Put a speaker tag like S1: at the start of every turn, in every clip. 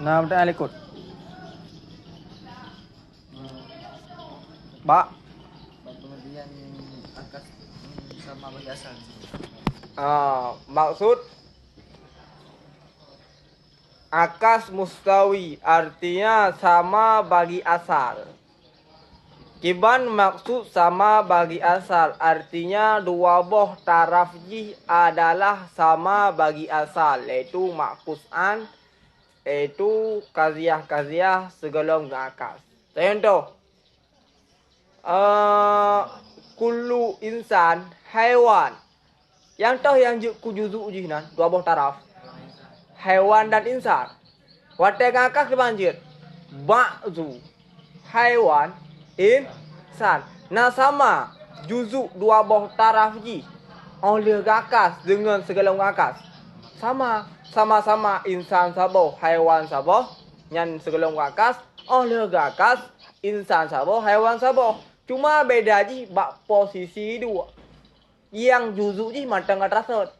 S1: Nah, betul alikut. Ba.
S2: Kemudian akas sama bagi asal.
S1: Maksud akas mustawi artinya sama bagi asal. Kiban maksud sama bagi asal artinya dua boh tarafji adalah sama bagi asal, yaitu makusan, yaitu kaziah-kaziah segala akas. Contoh, kullu insan hewan. Yang tahu yang kujuzu ujinan dua boh taraf. Hewan dan insan. Watek akas kebanjir. Ba'zu hewan insan. Nah sama juzuk dua boh taraf ji oleh gakas dengan segala gakas. Sama-sama insan sabo, hewan sabo, nyan segala gakas oleh gakas insan sabo, hewan sabo. Cuma beda ji bak posisi dua. Yang juzuk ji matang atrasot.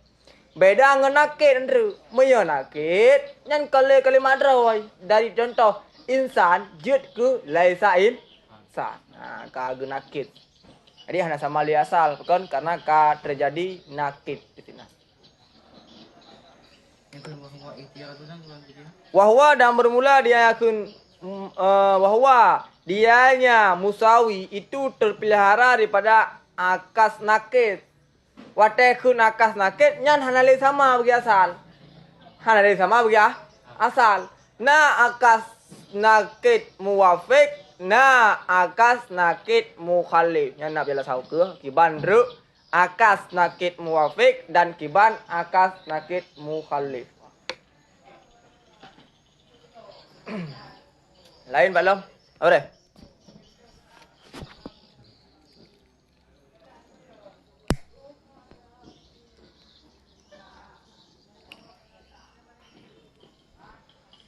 S1: Beda ngenakit andre, maya nakit, nyan kali madrawai. Dari contoh insan jut ke laisa insan. Nah, ka nakit. Jadi hanya sama li asal, bukan karena ka terjadi nakit di sini.
S2: Yang kedua ikhtiar itu kan gitu.
S1: Wahwa dan bermula dia akan wahwa dianya musawi itu terpelihara daripada akas nakit. Watekun akas nakit nyan hanali sama bagi asal. Hanali sama bagi asal. Na akas nakit muwafik, na akas nakit mukhalif. Nyan nak bela sau ke kiban ru akas nakit muwafik dan kiban akas nakit mukhalif. Lain belum? Apa deh?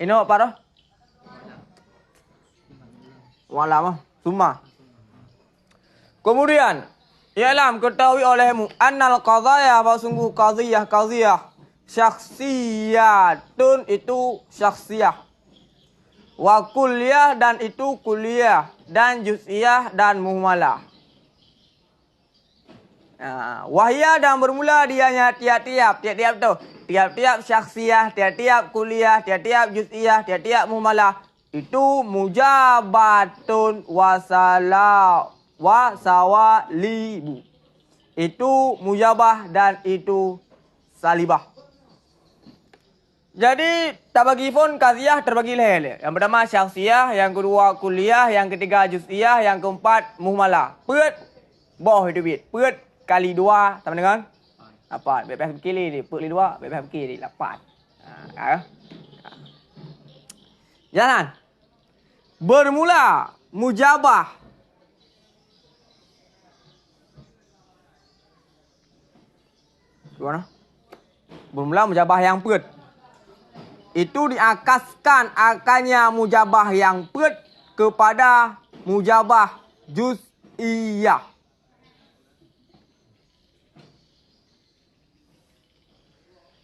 S1: Ini apa dah? Walama, summa. Kemudian, ialah ketahui olehmu annal qadaya bahwa sungguh qadhiyah syakhsiyatun itu syakhsiyah. Wa kulliyah dan itu kulliyah dan juz'iyah dan muhmalah. Wahya dan bermula dianya tiap-tiap tu. Tiap-tiap syakhsiyah, tiap-tiap kuliah, tiap-tiap juz'iyah, tiap-tiap muhmalah. Itu mujabatun wasawalibu. Itu mujabah dan itu salibah. Jadi tak bagi pun kaziah terbagi lele. Yang pertama syakhsiyah, yang kedua kuliah, yang ketiga juz'iyah, yang keempat muhmalah. Peut boh itu bit. Peut kali dua sama dengan 8. BPF kiri ni, peut kali dua, BPF kiri 8. Jalan. Bermula mujabah. Gimana? Bermula mujabah yang peut. Itu diakaskan akannya mujabah yang peut kepada mujabah juz'iyah.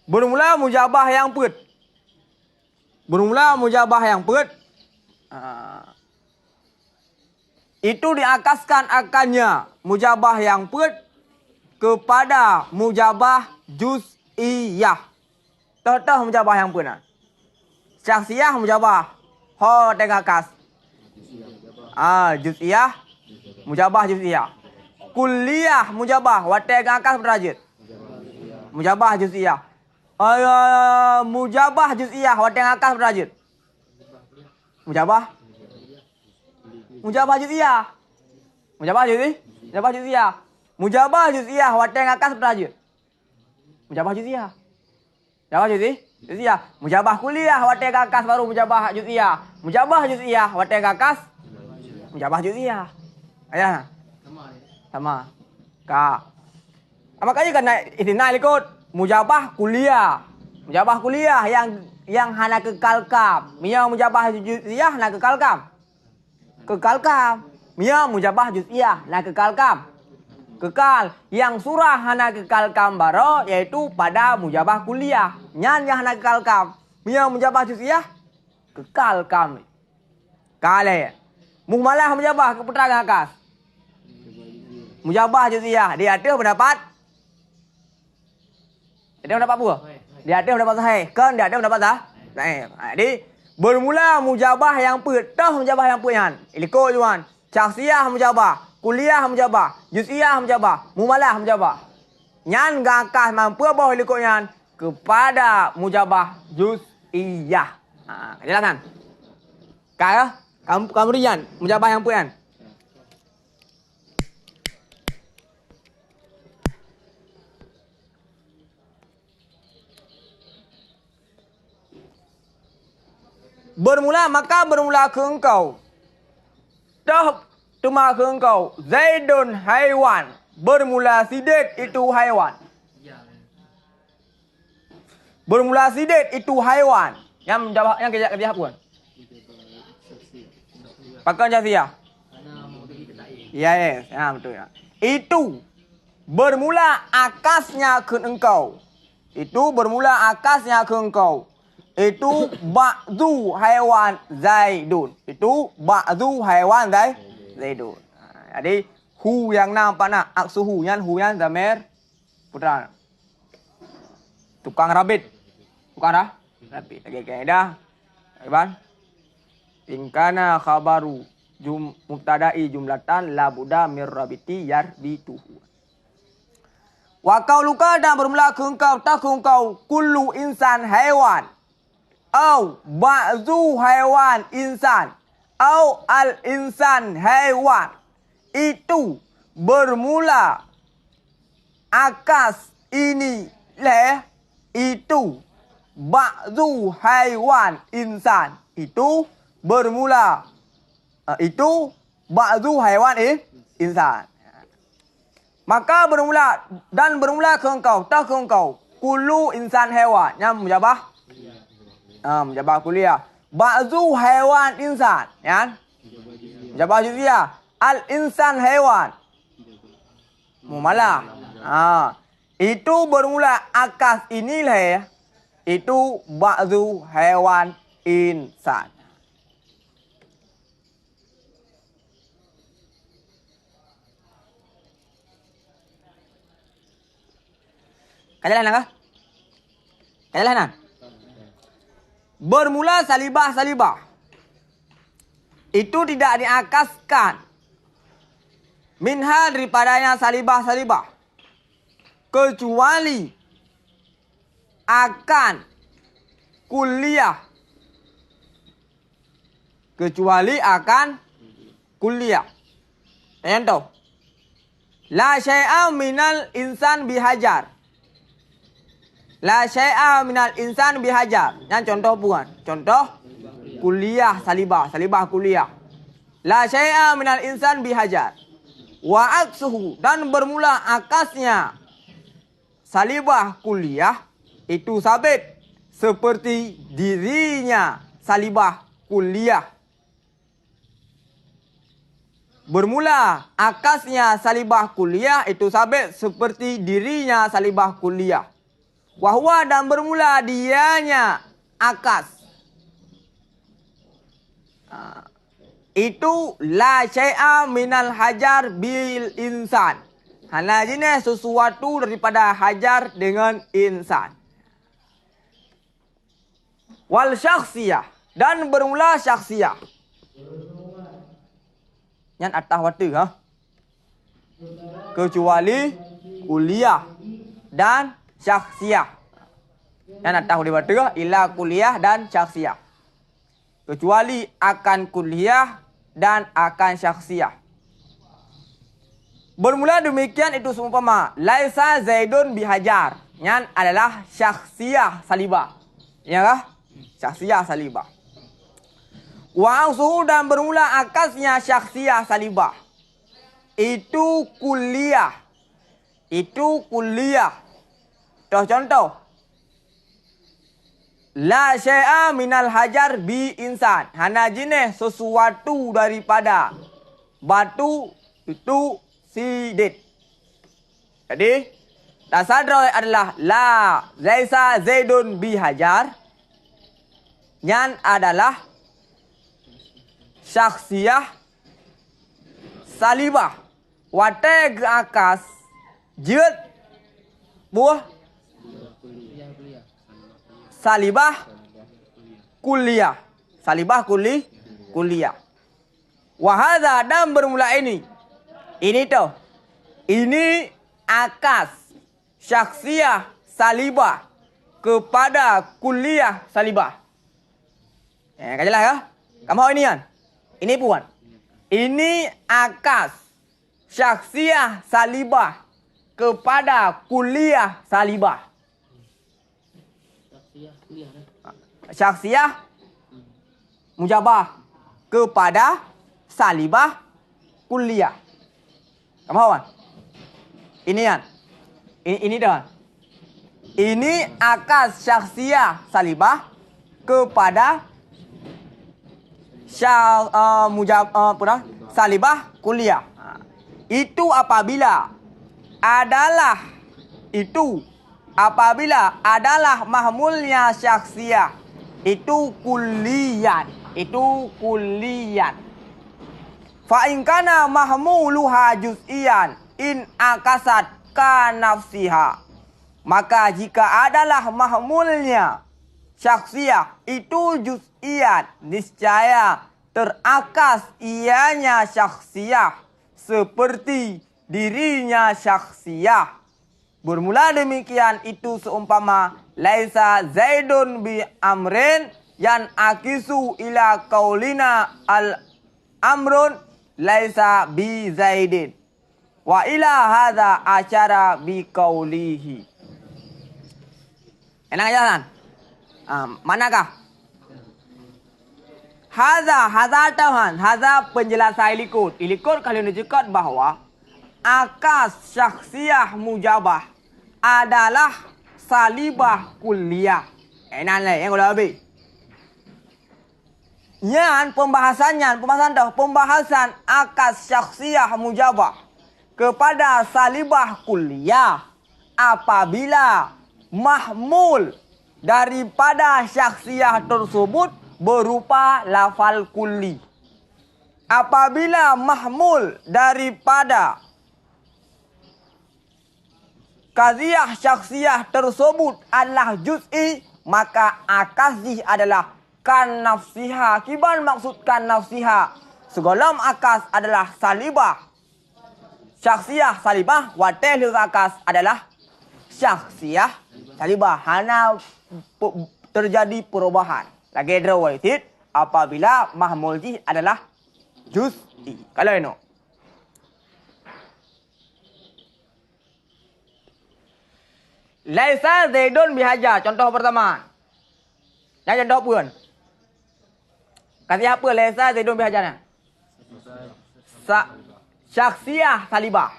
S1: Bermula mujabah yang peut. Bermula mujabah yang peut. Itu diakaskan akannya mujabah yang peut kepada mujabah juz'iyah. Tahu mujabah yang peut. Syakhsiyah mujabah. Ho tengah kas. Juz'iyah. Mujabah juz'iyah. Kulliyah mujabah. Watai akas berajut. Mujabah juz'iyah. Mujabah juz'iyah. Watai akas berajut. Mujabah. Mujabah juz'iyah. Mujabah juz'iyah. Mujabah juz'iyah. Mujabah juz'iyah. Watai akas berajut. Mujabah juz'iyah. Mujabah juz'iyah. Mujabah kuliah watai akas baru mujabah juz'iyah. Mujabah juz'iyah watai akas mujabah juz'iyah. Ayah. Sama. Ka. Makanya kan istina ikut mujabah kuliah. Mujabah kuliah yang hana kekalkam. Mia mujabah juz'iyah na kekalkam. Kekalkam. Mia mujabah juz'iyah na kekalkam. Kekal yang surah hana kekal kambaro yaitu pada mujabah kuliah nyan yang hana kekal kam mia mujabah juz'iyah Kekal kami. Kale. Muhmalah mujabah ke putra akas. Mujabah juz'iyah. Dia ada pendapat. Dia pendapat apa? Dia ada pendapat sahih. Kan dia ada pendapat sahih. Jadi bermula mujabah yang petah mujabah yang puyan. Iliko juan. Syakhsiyah mujabah. Kuliah mujabah. Juz'iyah mujabah. Muhmalah mujabah. Nyan gakas mampu bawah iliko nyan kepada mujabah juz'iyah. Jelaskan. Kaya kamu rian mujabah yang puyan. Bermula maka bermula ke engkau. Dah tuma ke engkau. Zaidun haiwan. Bermula sidik itu haiwan. Bermula sidik itu haiwan. Yang kerja apa? Pakai jaziyah. Yes, ya betul ya. Itu bermula akasnya ke engkau. Itu bermula akasnya ke engkau. Itu ba'du haiwan Zaidun. Itu ba'du haiwan Zaidun. Jadi hu yang nampak nak aksuhu yan hu yan zamir putra. Tukang rabit. Tukang rabit. Okey dah. Iban. Ingkana khabaru mubtada'i jumlatan la buda mir rabiti yarbituhu. Wa qauluka dan bermula ke engkau tak ke engkau kullu insan haiwan. Au ba'zu haiwan insan au al insan haiwan. Itu bermula akas ini leh itu ba'zu haiwan insan. Itu bermula itu ba'zu haiwan insan. Maka bermula dan bermula ke engkau tak ke engkau kullu insan haiwan. Yang mujabah mujabah kuliah. Ba'zu haiwan insan, ya. Mujabah juz'iyah. Al insan haiwan. Mumalah. Itu bermula akas inilah itu ba'zu haiwan insan. Kajalanan kah? Kajalanan. Bermula salibah. Itu tidak diakaskan. Minha daripadanya salibah. Kecuali akan kuliah. Contoh. La syai'a minal insan bihajar. La syai'a minal insan bihajar. Yang contoh bukan? Contoh kuliah salibah kuliah. La syai'a minal insan bihajar. Wa aksuhu dan bermula akasnya salibah kuliah itu sabit seperti dirinya salibah kuliah. Bermula akasnya salibah kuliah itu sabit seperti dirinya salibah kuliah. Wahwa dan bermula dianya akas. Itu la syai'a minal hajar bil insan. Hanya jenis sesuatu daripada hajar dengan insan. Wal syakhsiyah dan bermula syakhsiyah. Yang atas waktu kecuali kuliah dan syakhsiyah. Yang atas waktu ila kuliah dan syakhsiyah. Kecuali akan kuliah dan akan syakhsiyah. Bermula demikian itu seumpama laisa Zaidun bihajar. Yang adalah syakhsiyah salibah. Ya kah? Syakhsiyah salibah. Wa angsuhu dan bermula akasnya syakhsiyah salibah. Itu kuliah. Contoh. La syai'a minal hajar bi insan. Hana jenis sesuatu daripada batu itu sidit. Jadi dasar adalah la laisa Zaidun bi hajar. Yang adalah syakhsiyah salibah watai ke akas jut buah salibah kuliah. Salibah kuliah. Wahada dan bermula ini. Ini tuh. Ini akas syakhsiyah salibah kepada kuliah salibah. Kan jelas ya? Kamu ini kan? Ini puan. Ini akas syakhsiyah salibah kepada kuliah salibah. Syakhsiyah mujabah kepada salibah kuliah. Kamu kan? Ini kan? Ini dah. Ini akas syakhsiyah salibah kepada salibah kuliah. Itu apabila adalah mahmulnya syakhsiyah itu kulian. Fa in kana mahmuluha juz'iyan in akasat ka nafsiha. Maka jika adalah mahmulnya syakhsiyah itu juz'iyan, niscaya terakas ianya syakhsiyah seperti dirinya syakhsiyah. Bermula demikian itu seumpama laisa Zaidun bi amrin yan akisu ila qaulina al amrun laisa bi Zaidin wa ila hadza asyara bi qaulihi. Enak aja kan? Manakah? Hadza penjelasan ilikut kalian menunjukkan bahwa akas syakhsiyah mujabah adalah salibah kuliah. Enak lah yang udah habis. Pembahasan akas syakhsiyah mujabah kepada salibah kuliah apabila mahmul daripada syakhsiyah tersebut berupa lafal kulli. Apabila mahmul daripada qadhiyah syakhsiyah tersebut adalah juz'i, maka akasih adalah kan nafsiha. Kiban maksudkan nafsiha? Segolom akas adalah salibah. Syakhsiyah salibah, watel akas adalah syakhsiyah salibah. Hana terjadi perubahan. Lagi drawaitit apabila mahmulji adalah juz'i. Kalau ini laisa Zaidun bihajar. Contoh pertama. Yang contoh pun. Kasih apa laisa Zaidun bihajarnya? Syakhsiyah salibah.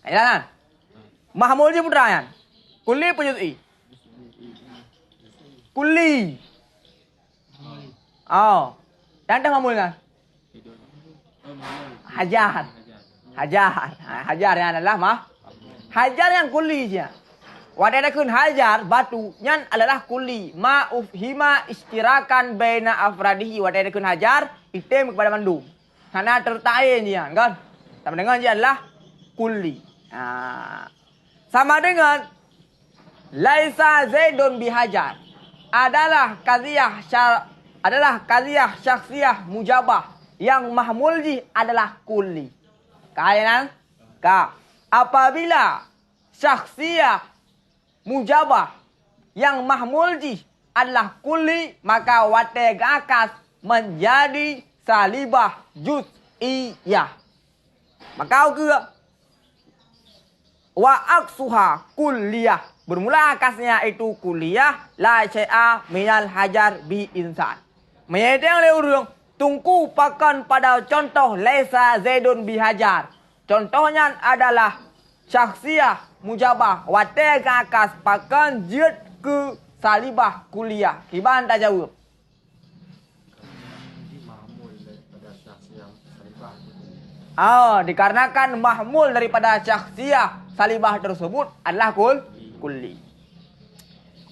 S1: Kan? Mahmulji putranya. Kulli apa juz'i? Kulli. Oh. Dan dah mahmul kan? Hajar. Hajar yang adalah hajar yang kulli je. Wadai kun hajar batu nyan adalah kulli ma ufhima istirakan baina afradihi. Wadai kun hajar item kepada mandu. Karena tertain dia kan. Sama dengan dia adalah kulli. Sama dengan laisa Zaidun bihajar adalah qadhiyah syakhsiyah mujabah yang mahmulji adalah kulli. Kalian apabila syakhsiyah mujabah yang mahmulji adalah kulli, maka wateg akas menjadi salibah juz'iyah. Maka ke wa aksuha kulliyah. Bermula akasnya itu kulliyah la syai'a minal hajar bi insan. Menyedang le urung tungku pakan pada contoh laisa Zaidun bihajar. Contohnya adalah syakhsiyah mujabah wateg akas pakan jid ke salibah kuliah. Kiban tak jawab. Dikarenakan mahmul daripada syakhsiyah salibah tersebut adalah kulli.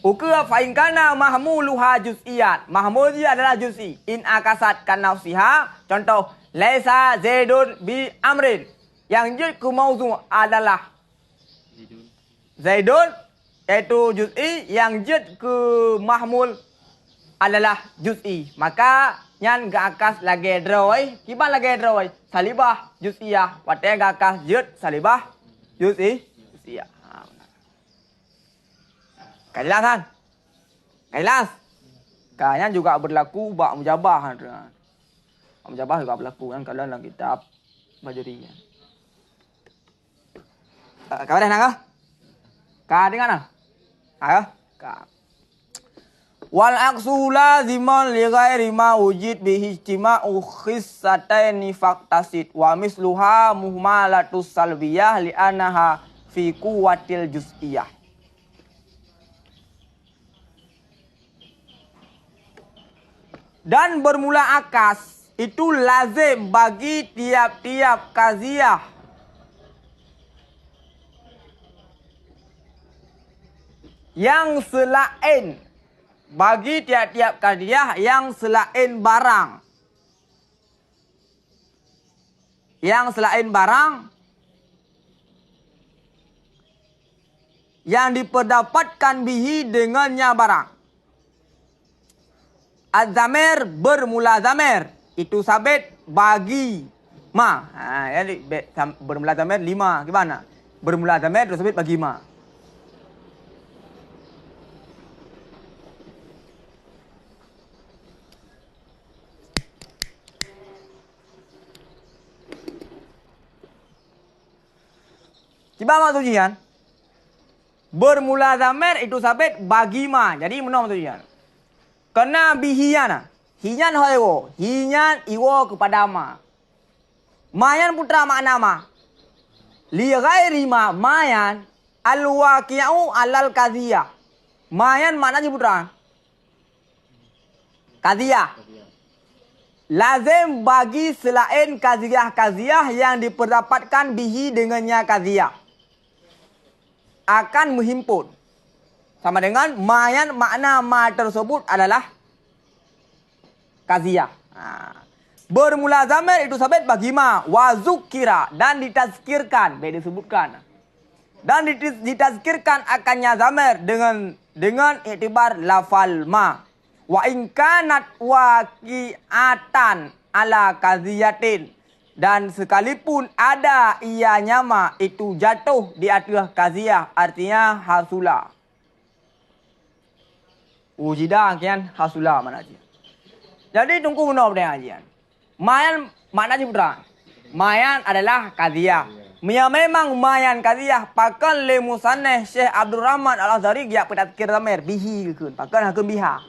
S1: Uka fa in kana mahmuluha juz'iyat. Mahmul dia adalah juz'i. In akasat kan nafsiha. Contoh, laisa Zaidun bi amrin. Yang juz ke mauzu adalah Zaidun, iaitu juz'i. Yang juz ke mahmul adalah juz'i. Maka nyan ga akas lagi droi. Kiban lagi droi. Salibah juz'iyah. Wateng ga akas juz salibah juz'iyah. Jelas kan? Jelas? Kalian juga berlaku bak mujabah. Bak mujabah juga berlaku kan kalau dalam kitab Bajuri. Kau dah nak? Kau dengar nak? Ayo. Kau. Wal aqsu laziman li ghairi ma wujid bihi ijtima'u khissataini faqtasid wa misluha muhmalatus salbiyah li anaha fi quwwatil juz'iyah. Dan bermula akas itu lazim bagi tiap-tiap qaziyah yang selain, bagi tiap-tiap qaziyah yang selain barang. Yang selain barang yang diperdapatkan bihi dengannya barang. Az-zamir bermula zamir. Itu sabit bagi ma. Jadi bermula zamir 5. Gimana? Bermula zamir itu sabit bagi ma. Coba maksud ujian. Bermula zamir itu sabit bagi ma. Jadi mana maksud ujian? Kena bihiana. Hinyan hoewo. Hinyan iwo kepada ma. Mayan putra makna ma. Li ghairi ma. Mayan. Al-waqi'u alal qadhiyah. Mayan maknanya putra. Qadhiyah. Lazim bagi selain qadhiyah-qadhiyah yang diperdapatkan bihi dengannya qadhiyah. Akan menghimpun. Sama dengan mayan makna ma tersebut adalah qaziyah. Bermula zamir itu sabit bagi ma. Wazukira. Dan ditazkirkan. Baik disebutkan. Dan ditazkirkan akannya zamir dengan iktibar lafal ma. Wa inkanat waqi'atan ala qaziyatin. Dan sekalipun ada ianya ma itu jatuh di atas qaziyah. Artinya hasulah. Ujidah kian hasulah mana aja. Jadi tunggu benar dengan ajian. Mayan mana aja putra? Mayan adalah qadhiyah. Memang mayan qadhiyah pakan le musanneh Syekh Abdul Rahman Al-Azhari dia pentadkir zamir bihi keun. Pakan hakun biha.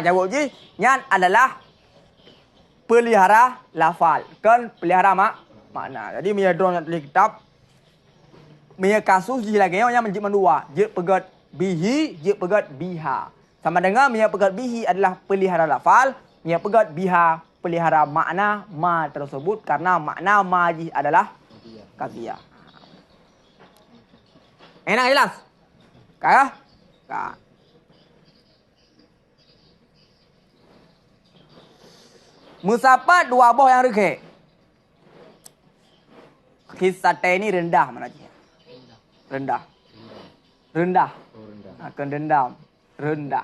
S1: Jawab je nyan adalah pelihara lafal. Kan pelihara makna. Jadi dia drone tulis kitab. Dia kasus je lagi yang menjadi mendua. Je pegat bihi, je pegat biha. Sama dengan mia pegat bihi adalah pelihara lafal, mia pegat biha pelihara makna ma tersebut karena makna ma adalah qadhiyah. Enak jelas? Kah? Kah. Musapat dua boh yang reke. Kisah ini rendah mana aja? Rendah. Rendah. Akan dendam. Rendah.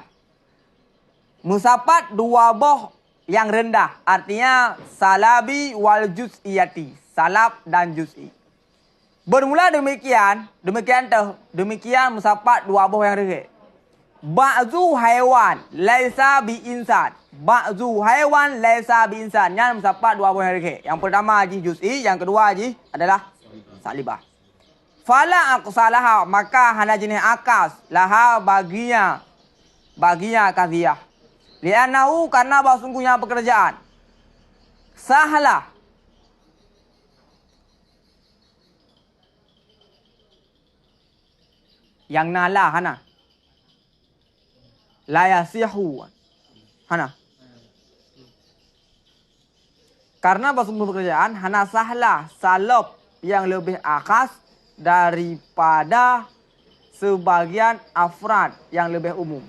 S1: Musapat dua boh yang rendah. Artinya salabi wal juz'iyati. Salab dan juz'i. Bermula demikian. Demikian musapat dua boh yang rendah. Ba'zu haiwan laisa bi insan. Ba'zu haiwan laisa bi insan. Yang musapat dua boh yang rendah. Yang pertama haji juz'i. Yang kedua haji adalah salibah. Fala aqsalaha, maka hana jenis akas laha baginya qadhiyah. Li'annahu karena bahwa sungguhnya pekerjaan sahlah yang nala hana la yasihu hana karena bahwa sungguh pekerjaan hana sahlah salop yang lebih akas daripada sebagian afrad yang lebih umum.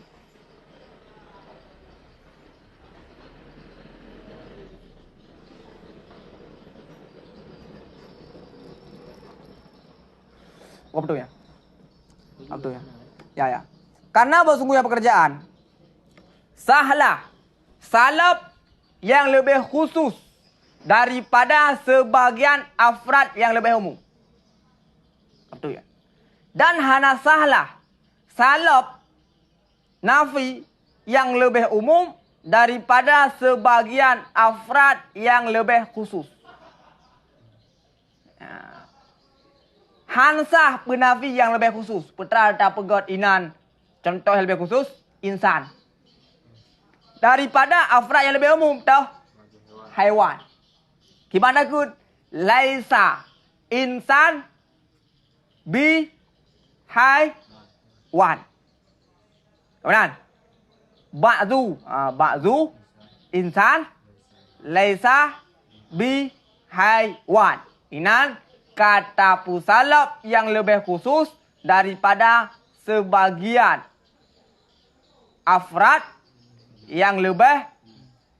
S1: Oh, betul ya? Betul ya? Ya, ya. Karena bersungguhnya pekerjaan, sahlah salaf yang lebih khusus daripada sebagian afrad yang lebih umum. Betul ya? Dan hana sahlah salaf nafi yang lebih umum daripada sebagian afrad yang lebih khusus. Hansah penafi yang lebih khusus. Putra tak pegot inan. Contoh yang lebih khusus, insan. Daripada afrad yang lebih umum, tahu? Haiwan. Gimana kun? Laisa insan bi haiwan. Kemudian ba'zu insan laisa bi haiwan. Inan kata pusalap yang lebih khusus daripada sebagian afrad yang lebih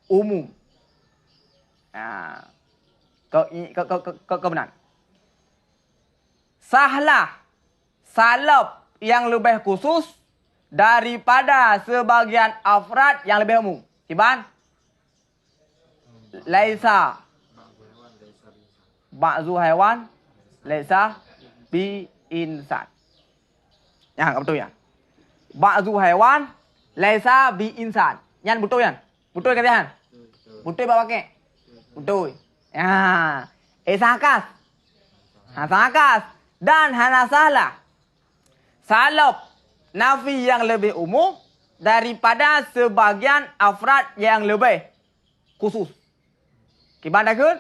S1: umum. Kemudian sahlah salaf yang lebih khusus daripada sebagian afrad yang lebih umum. Iban laisa ba'zu haiwan laisa bi insan. Ya, betul ya. Ba'zu haiwan laisa bi insan. Yan betul yan. Betul katakan. Betul bawa pakai. Betul. Ya. Sakas. Sakas dan hana salah. Salaf nafi yang lebih umum daripada sebagian afrad yang lebih khusus. Gimana kun?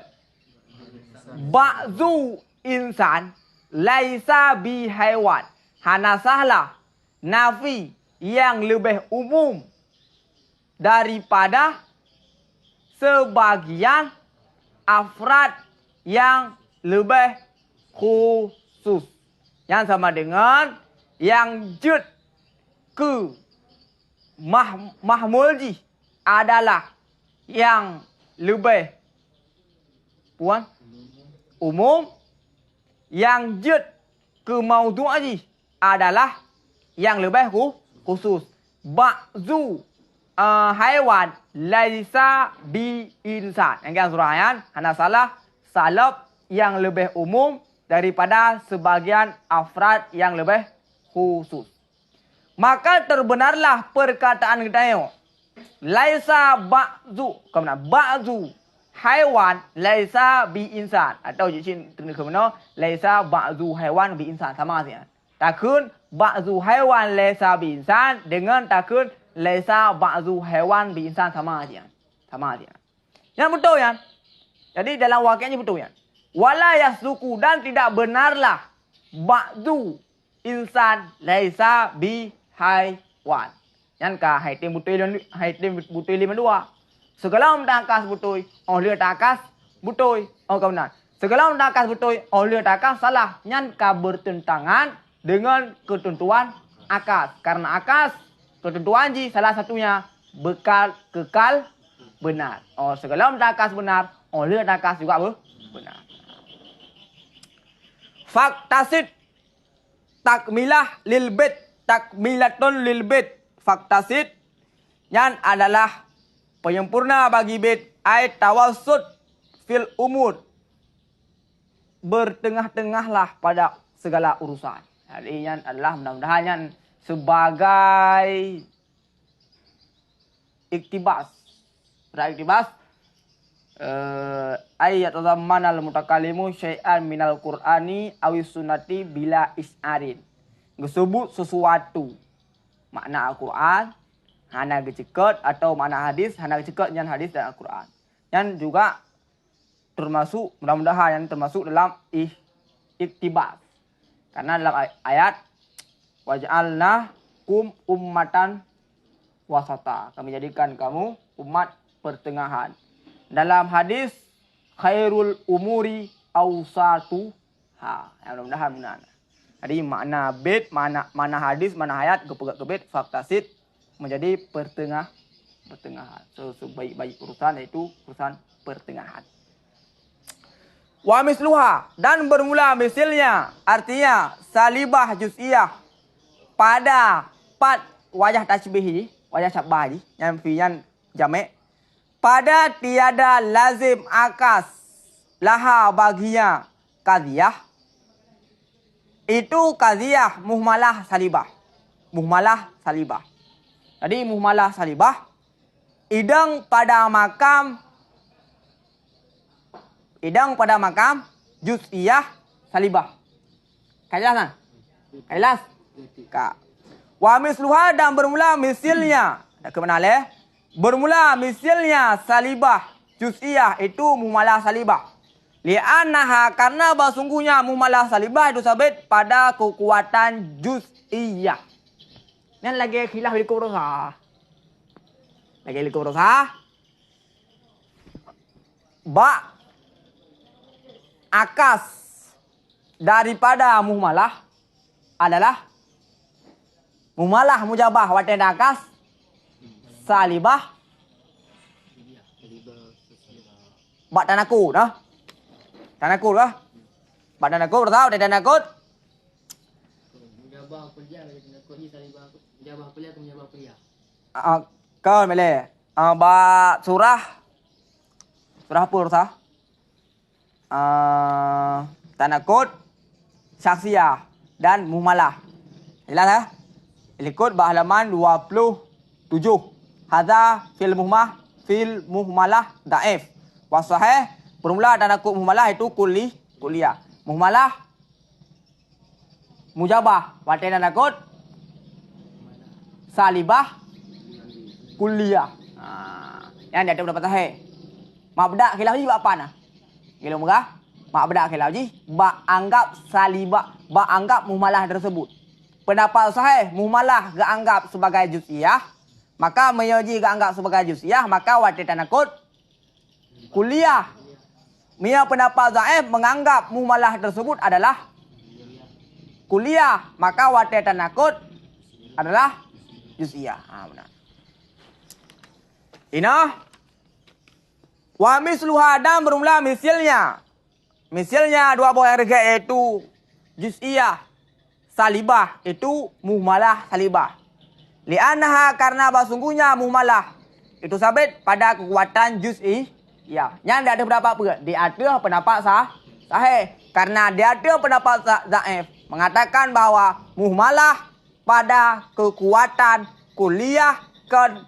S1: Ba'zu insan laisa bi haiwan. Hana sahlah nafi yang lebih umum daripada sebagian afrad yang lebih khusus. Yang sama dengan yang jud ke mahmulji adalah yang lebih puan umum, yang jud ke maudhu'i adalah yang lebih khusus. Ba'zu haiwan laisa bi insan. Yang surah ayan hana salah salaf yang lebih umum daripada sebagian afrad yang lebih khusus. Maka terbenarlah perkataan kita laisa ba'zu, kemana ba'zu haiwan laisa bi insan, atau jin kemana laisa ba'zu haiwan bi insan, sama saja. Takun ba'zu haiwan laisa bi insan dengan takun laisa ba'zu haiwan bi insan, sama saja. Sama saja. Yang betul ya. Jadi dalam waqi'nya betul ya. Wala yasduku, dan tidak benarlah ba'zu insan laisa bi haiwan. Yang ka haitim butuh lima dua. Segala takas butuh oleh takas butuh kawan. Segala takas butuh oleh takas salah. Yang ka bertentangan dengan ketentuan akas. Karena akas ketentuan ji salah satunya kekal benar. Segala takas benar, oleh takas juga benar. Faktasid takmilah lil bait, takmilatun lil bait. Faktasid yang adalah penyempurna bagi bait, ay tawassut fil umur, bertengah-tengahlah pada segala urusan. Jadi yang adalah mudah-mudahan yang sebagai iktibas, ayat al mutakallimu syai'an minal qur'ani awis sunnati bila is'arin. Gesebut sesuatu makna Al-Quran hana gecekot, atau makna hadis hana gecekot yang hadis dan Al-Quran. Yang juga termasuk, mudah-mudahan yang termasuk dalam iktibas. Karena dalam ayat waj'alna kum ummatan wasata, kami jadikan kamu umat pertengahan. Dalam hadis khairul umuri awsatuha. Mudah-mudahan benar. Jadi makna bait, mana hadis, mana ayat, kepegat ke bait, faktasid menjadi pertengahan. Sebaik-baik urusan yaitu urusan pertengahan. Wa misluha, dan bermula misalnya, artinya salibah juz'iyah pada pat wajah tasbih, wajah syabah yang fi'an jamek, pada tiada lazim akas laha baginya qadhiyah, itu qadhiyah muhmalah salibah. Muhmalah salibah. Jadi muhmalah salibah idang pada makam juz'iyah salibah. Jelas kan? Jelas? Ka. Wa misluha, dan bermula misalnya. Dah ke mana le? Bermula misalnya salibah juz'iyah itu muhmalah salibah. Li'annaha, karena sungguhnya muhmalah salibah itu sabit pada kekuatan juz'iyah. Ini lagi khilaf di kursa. Lagi di kursa. Ba akas daripada muhmalah adalah muhmalah mujabah watan akas salibah ba tanakud dah. Tanakud lah. Ba tanakud tahu tanakud.
S3: Mujabah kuliah lagi tanakud ni salibah mujabah kuliah ke mujabah kuliah.
S1: Kau mele. Ba surah apa ursa? Tanakud, syaksiyah dan muhmalah. Jelas ya? Ikut halaman 27. Hadza fil muhmalah dhaif. Wa sahih, bermula tanakud muhmalah itu kuliah. Muhmalah mujabah, watan tanakud salibah kuliah. Yang dia ada pendapat sahih. Mabda khilaf ni apa nah? Gila murah. Mabda khilaf ji ba anggap salibah, ba anggap muhmalah tersebut. Pendapat sahih muhmalah ga anggap sebagai juz'iyah, maka menyoji ga anggap sebagai juz'iyah, maka wajib tanakud kuliah. Mia pendapat dhaif menganggap muhmalah tersebut adalah kuliah, maka wajib tanakud adalah juz'iyah. Benar. Wa misluha, dan bermula misalnya. Misalnya dua buah yang regak yaitu juz'iyah salibah itu muhmalah salibah. Li'annaha, karena sungguhnya muhmalah itu sabit pada kekuatan juz'iyah. Yang dia ada pendapat apa? Dia ada pendapat sahih. Karena dia ada pendapat dhaif mengatakan bahwa muhmalah pada kekuatan kuliah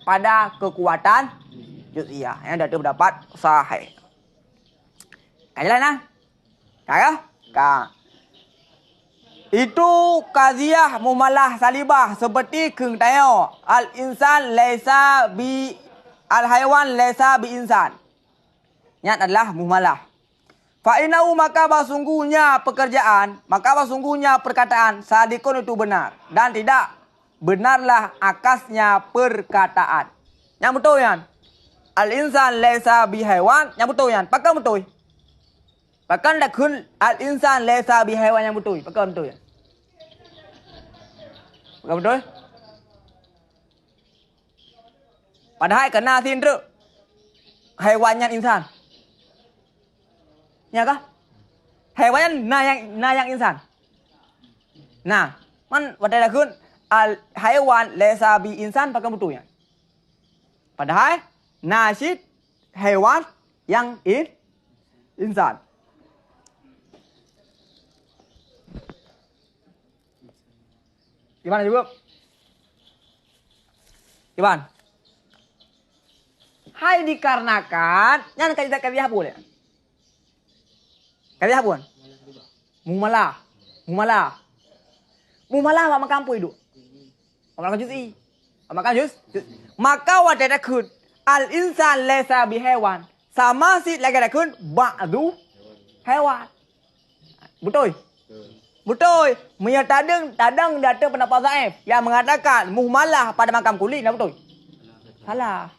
S1: pada kekuatan juz'iyah. Yang dia ada pendapat sahih. Kajilah nah. Kaya? Itu qadhiyah muhmalah salibah seperti keng tayo al insan laisa bi al haiwan laisa bi insan. Nyat adalah muhmalah. Fa innahu, maka sungguhnya pekerjaan, maka sungguhnya perkataan sadikun itu benar dan tidak benarlah akasnya perkataan. Yang betul yan. Al insan laisa bi haiwan, yang betul yan. Pakai betul. Pakai dak kun al insan laisa bi haiwan, yang betul. Pakai betul yan. Pakai betul. Padahal kena sindru haiwannya insan. Ya kah? Haiwannya na yang insan. Nah, man wadai kun al haiwan laisa bi insan, pakai betul yan. Padahal nasid hewan yang insan. Gimana juga? Gimana? Hai dikarenakan yang kaya boleh. Kaya pun. Muhmalah apa makampu itu? Apa juz'i? Apa juz? Maka wadada kun al insan laisa bi hewan. Sama si lagi ada kun ba'du hewan. Betul? Betul. Mia tadang data pendapat dhaif yang mengatakan muhmalah pada makam kulit, betul? Salah.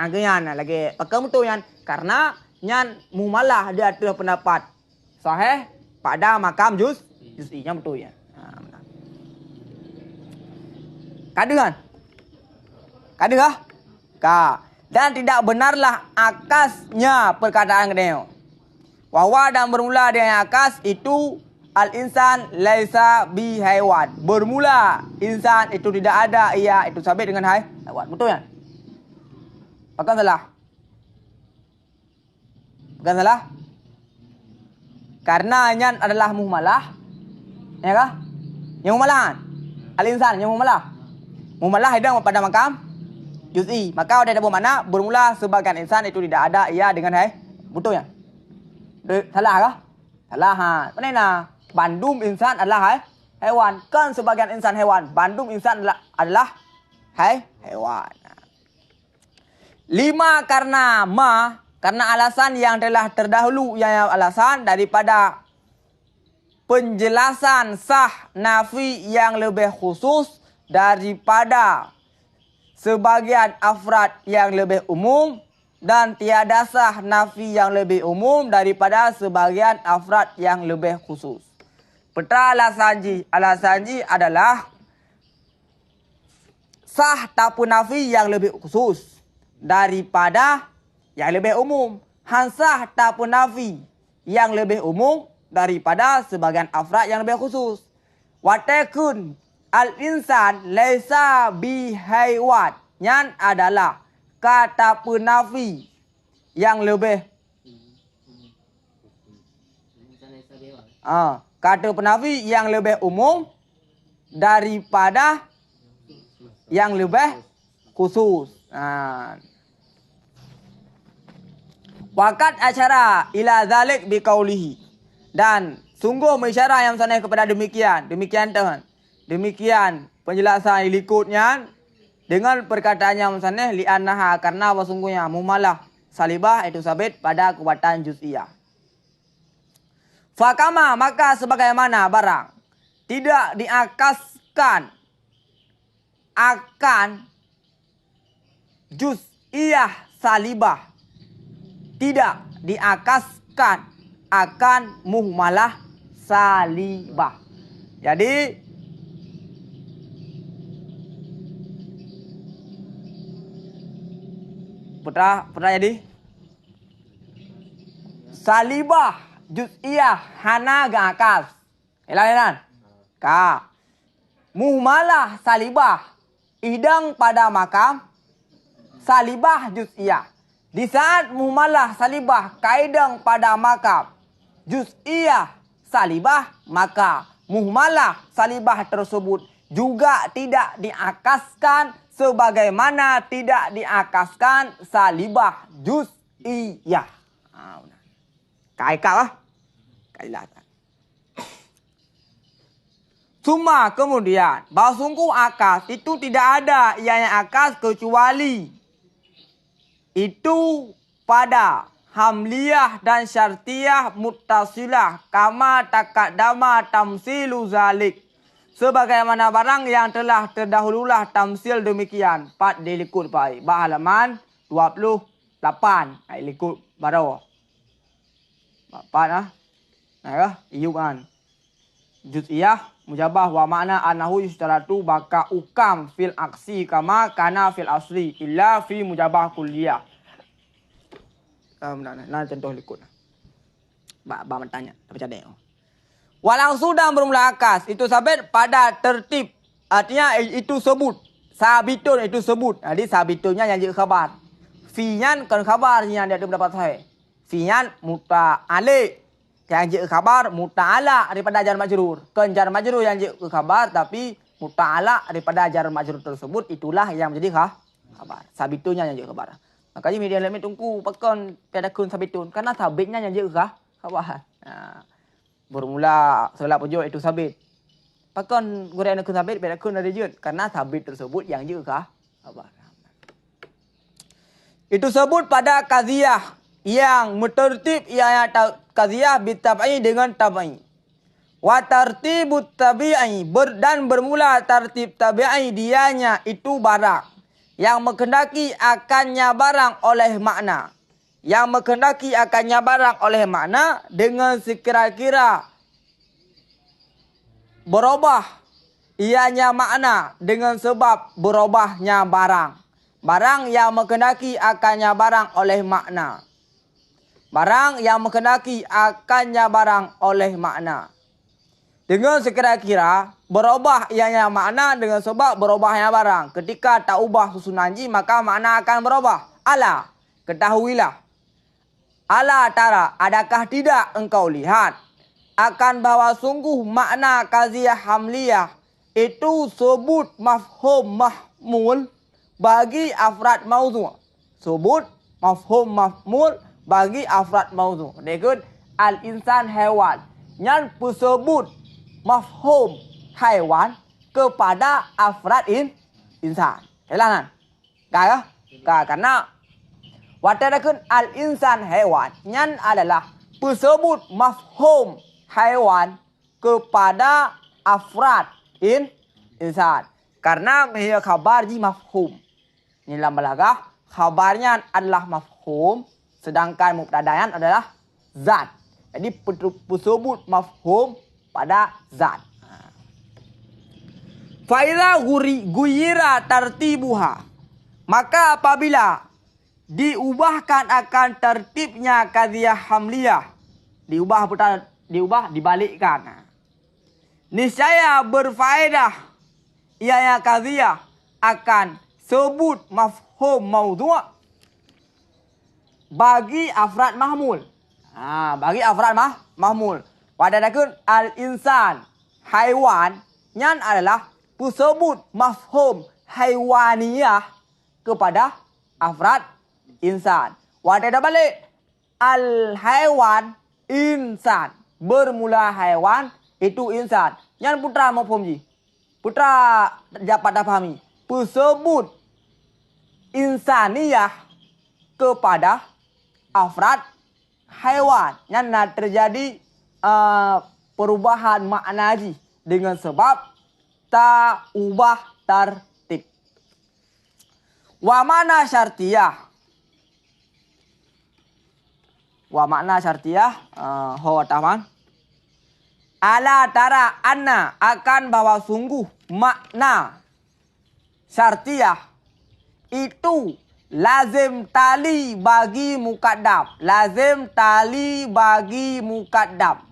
S1: Ganyan lagi. Pakai betul yan. Karena nyan muhmalah dia ada pendapat sahih pada makam juz'i, betul ya. Kada kan? Kada kah? Ka. Dan tidak benarlah akasnya perkataan kedai. Wawa dan bermula dengan akas itu al-insan laisa bi haiwan. Bermula insan itu tidak ada, ia itu sabit dengan haiwan. Betul kan? Bukan salah. Bukan salah. Karena nyan adalah muhmalah. Ya kah? Yang muhmalah kan? Al-insan yang muhmalah. Muhmalah hidang pada makam juz'i. Maka ada bermakna bermula sebagian insan itu tidak ada, ia dengan betul ya? Salah kah? Salah ha. Mana bandum insan adalah haiwan. Kan sebagian insan hewan. Bandum insan adalah haiwan. 5 karena alasan yang telah terdahulu, yang alasan daripada penjelasan sah nafi yang lebih khusus daripada sebagian afrad yang lebih umum, dan tiada sah nafi yang lebih umum daripada sebagian afrad yang lebih khusus. Peta alasanji adalah sah tapu nafi yang lebih khusus daripada yang lebih umum. Hansah tapu nafi yang lebih umum daripada sebagian afrad yang lebih khusus. Watakun al-insan laisa bi haiwan. Yang adalah kata penafi yang lebih kata penafi yang lebih umum daripada yang lebih khusus. Waqad asyara ila zalik biqaulihi. Dan sungguh mengisyarah yang sana kepada demikian. Demikian Tuhan. Demikian penjelasan berikutnya dengan perkataan yang sana li'annaha, karena sesungguhnya mumalah salibah itu sabit pada kekuatan juz'iyah. Fakama, maka sebagaimana barang tidak diakaskan akan juz'iyah salibah, tidak diakaskan akan muhmalah salibah. Jadi pernah jadi salibah juz'iyah hana ga akas. Elan. Ka. Muhmalah salibah idang pada makam salibah juz'iyah. Di saat muhmalah salibah kaidang pada makam juz'iyah salibah, maka muhmalah salibah tersebut juga tidak diakaskan sebagaimana tidak diakaskan salibah juz'iyah. Kaikal lah. Kailatan. Cuma kemudian bahawa sungguh akas itu tidak ada yang akas kecuali itu pada hamliyah dan syartiyah muttasilah kama taqaddama tamsilu zalik. Sebagaimana barang yang telah terdahululah tamsil demikian. 4 dilikut baik. Halaman 28. Likut barawa. 4 iyu kan. Juz'iyah mujabah wa makna anahu yustaratu baka ukam fil aksi kama kana fil asli illa fi mujabah kulliyah. Nah contoh likut. Ba bertanya apa cadai. Walau sudah bermula akas itu sabit pada tertib, artinya itu sebut sabitun itu sebut. Jadi sabitunnya yang jadi khabar. Fi'an kan khabar yang dia mendapat saya. Fi'an muta'ali yang jadi khabar muta'ala daripada jar majrur. Kan jar majrur yang jadi khabar tapi muta'ala daripada jar majrur tersebut itulah yang menjadi khabar. Sabitunnya yang jadi khabar. Makanya media limit tunggu pakon pada kun sabitun karena sabitnya yang jadi khabar. Bermula selap pujuk itu sabit. Pakon goreng kun sabit pada kun ada jut karena sabit tersebut yang juga khabar. Itu sebut pada qadhiyah yang mutartib ia qadhiyah bitab'i dengan tab'i. Wa tartibut tabi'i dan bermula tartib tabi'i dianya itu barang yang menghendaki akannya barang oleh makna. Yang menghendaki akannya barang oleh makna dengan sekira-kira berubah ianya makna dengan sebab berubahnya barang. Barang yang menghendaki akannya barang oleh makna. Barang yang menghendaki akannya barang oleh makna. Dengan sekira-kira berubah ianya makna dengan sebab berubahnya barang. Ketika tak ubah susunan ji maka makna akan berubah. Ala, ketahuilah. Ala tara, adakah tidak engkau lihat akan bahawa sungguh makna qadhiyah hamliyah itu sebut mafhum mahmul bagi afrad maudhu'. Sebut mafhum mahmul bagi afrad maudhu'. Dekut al-insan haiwan. Yang tersebut mafhum haiwan kepada afrad insan. Elangan. Kaya? Karena watadakun al-insan haiwan. Yang adalah tersebut mafhum haiwan kepada afrad insan. Karena ia khabar ji mafhum. Ini dalam balaghah khabarnya adalah mafhum sedangkan mubtada'an adalah zat. Jadi tersebut mafhum pada zat. Fa idza guyira tartibuha, maka apabila diubahkan akan tertibnya qadhiyah hamliyah, diubah dibalikkan. Niscaya berfaedah ianya qadhiyah akan sebut mafhum maudhu' bagi afrad mahmul. Bagi afrad mahmul. Wadadakun al-insan haiwan yang adalah tersebut mafhum haiwaniyah kepada afrad insan. Wadadak balik al-haiwan insan. Bermula haiwan itu insan. Yang putra mafhum ji. Putra dapat fahami. Tersebut insaniyah kepada afrad haiwan. Yang nak terjadi perubahan makna ji dengan sebab tak ubah tertib. Wa makna syartiyah. Wa makna syartiyah. Ho taman. Ala tara anna akan bahwa sungguh makna syartiyah itu lazim tali bagi muqaddam. Lazim tali bagi muqaddam.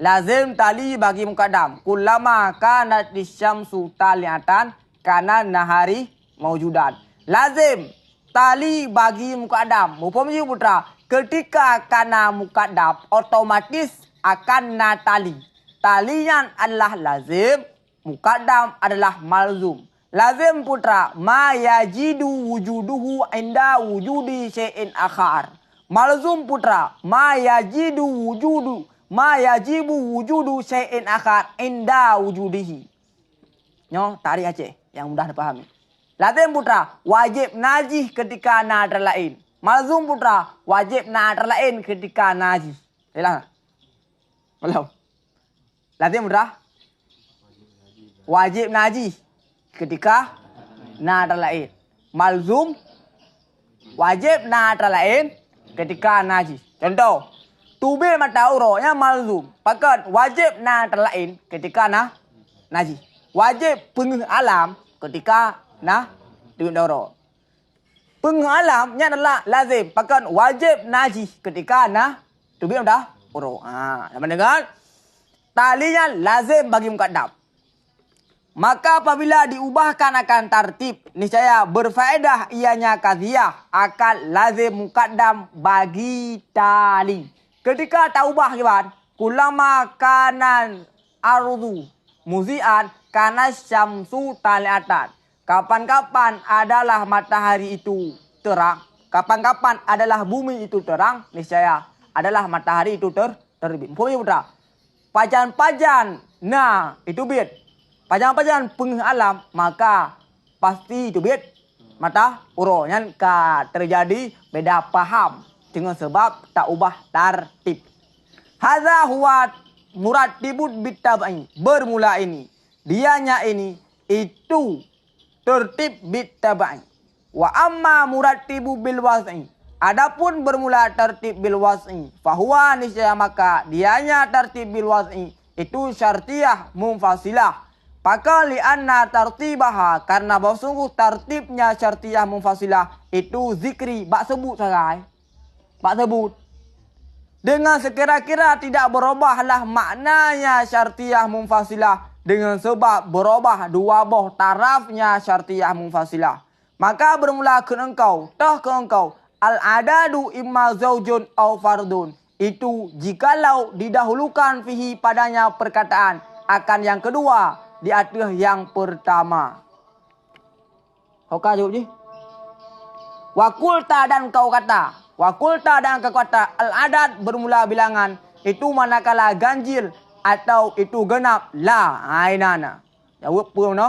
S1: Lazim tali bagi muqaddam. Kullama kanat disyamsu taliatan kana nahari maujudan. Lazim tali bagi muqaddam. Mufhum ji putra? Ketika kana muqaddam otomatis akan natali. Talian adalah lazim, muqaddam adalah malzum. Lazim putra, ma yajidu wujuduhu inda wujudi syai'in akhar. Malzum putra, ma yajibu wujudu syai'in akhar inda wujudihi. Nyo, tarik Aceh yang mudah dipahami. Lazim putra, wajib najih ketika na terlain. Malzum putra, wajib na terlain ketika najih. Hilang. Belum. Lazim putra, wajib najih ketika na terlain. Malzum wajib na terlain ketika najis. Contoh, tubil mata uroknya malzum. Pakat wajib na terlain ketika najis. Wajib pengeh alam ketika tubil urok. Pengeh alamnya adalah lazim. Pakat wajib najis ketika tubil urok. Sama dengan talinya lazim bagi muqaddam. Maka apabila diubahkan akan tartib, niscaya berfaedah ianya qadhiyah akan lazim muqaddam bagi tali. Ketika tak ubah kawan, kulama kanan ardu muzian kana syamsu taliatan. Kapan-kapan adalah matahari itu terang, kapan-kapan adalah bumi itu terang, niscaya adalah matahari itu terbit. Punya putra. Pajan-pajan itu bit. Pajan-pajan pengeh alam maka pasti itu bit mata uronya terjadi beda paham dengan sebab tak ubah tartib. Hadza huwa murattibut bitab'i. Bermula ini, dianya ini itu tertib bitab'i. Wa amma murattibu bil was'i. Adapun bermula tertib bil was'i, fahuwa niscaya maka dianya tertib bil was'i itu syartiyah munfasilah. Maka li'anna tartibaha, karena bahawa sungguh tartibnya syartiyah munfasilah itu zikri, bak sebut sarai. Bak sebut. Dengan sekira-kira tidak berubahlah maknanya syartiyah munfasilah dengan sebab berubah dua boh tarafnya syartiyah munfasilah. Maka bermula ke engkau, al-adadu imma zaujun au fardun. Itu jikalau didahulukan fihi padanya perkataan akan yang kedua di atas yang pertama. Kau jawab je. Wakulta dan kau kata. Wakulta dan kau kata. Al-adad bermula bilangan. Itu manakala ganjil atau itu genap. La. Ainana. Jawab apa mana?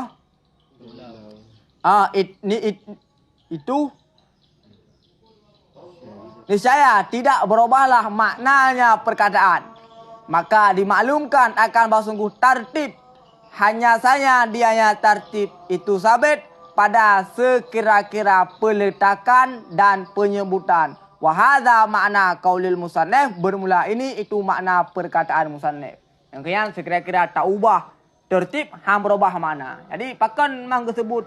S1: Itu. Niscaya tidak berubahlah maknanya perkataan. Maka dimaklumkan akan bahawa sungguh tartib. Hanya saja dianya tartib itu sabit pada sekira-kira peletakan dan penyebutan. Wahada makna qaulil musannif, bermula ini itu makna perkataan musannif. Yang kemudian sekira-kira tak ubah tertib ham berubah makna. Jadi pakan memang disebut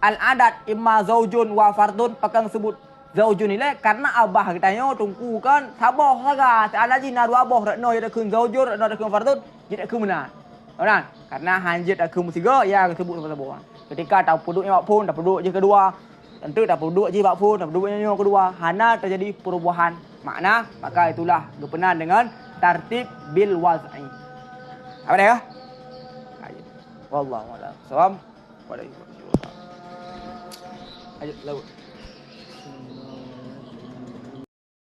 S1: al-adad imma zaujun wa fardun, pakan sebut zaujun ni lah karena abah katanya tunggu kan sabar saga ada jina dua abah rekno ya kun zaujur rekno kun fardun jadi kun benar. Kan? Karena hanjit aku musiga ya disebut sabar. Ketika tak puduknya bak pun, tak puduk je kedua. Tentu tak puduk je bak pun, tak puduknya kedua. Hana terjadi perubahan makna, maka itulah berkenaan dengan tartib bil waz'i. Apa dia? Wallahu a'lam. Salam. Ajak laut.